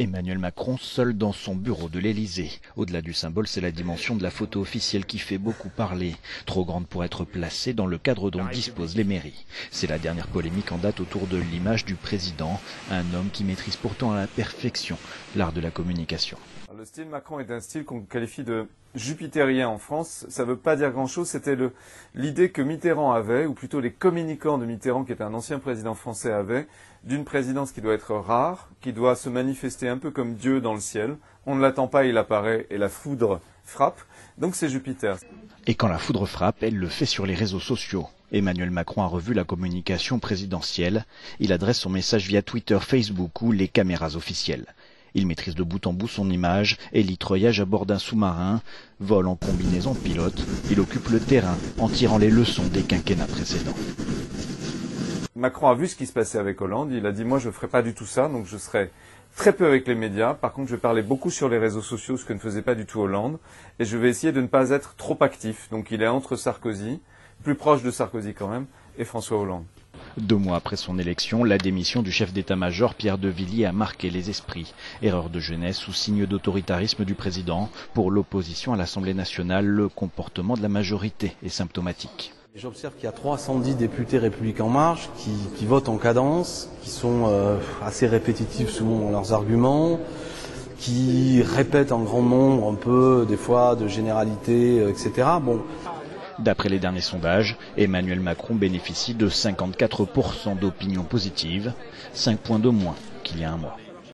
Emmanuel Macron seul dans son bureau de l'Élysée. Au-delà du symbole, c'est la dimension de la photo officielle qui fait beaucoup parler. Trop grande pour être placée dans le cadre dont disposent les mairies. C'est la dernière polémique en date autour de l'image du président, un homme qui maîtrise pourtant à la perfection l'art de la communication. Le style Macron est un style qu'on qualifie de jupitérien en France. Ça ne veut pas dire grand-chose. C'était l'idée que Mitterrand avait, ou plutôt les communicants de Mitterrand, qui était un ancien président français, avaient, d'une présidence qui doit être rare, qui doit se manifester un peu comme Dieu dans le ciel. On ne l'attend pas, il apparaît, et la foudre frappe. Donc c'est Jupiter. Et quand la foudre frappe, elle le fait sur les réseaux sociaux. Emmanuel Macron a revu la communication présidentielle. Il adresse son message via Twitter, Facebook ou les caméras officielles. Il maîtrise de bout en bout son image, élite-royage à bord d'un sous-marin, vol en combinaison pilote. Il occupe le terrain en tirant les leçons des quinquennats précédents. Macron a vu ce qui se passait avec Hollande. Il a dit « moi je ne ferai pas du tout ça, donc je serai très peu avec les médias. Par contre je vais parler beaucoup sur les réseaux sociaux, ce que ne faisait pas du tout Hollande. Et je vais essayer de ne pas être trop actif. » Donc il est entre Sarkozy, plus proche de Sarkozy quand même, et François Hollande. 2 mois après son élection, la démission du chef d'état-major Pierre de Villiers a marqué les esprits. Erreur de jeunesse ou signe d'autoritarisme du président. Pour l'opposition à l'Assemblée nationale, le comportement de la majorité est symptomatique. J'observe qu'il y a 310 députés République En Marche qui votent en cadence, qui sont assez répétitifs souvent dans leurs arguments, qui répètent en grand nombre un peu des fois de généralités, etc. Bon. D'après les derniers sondages, Emmanuel Macron bénéficie de 54% d'opinion positive, 5 points de moins qu'il y a un mois.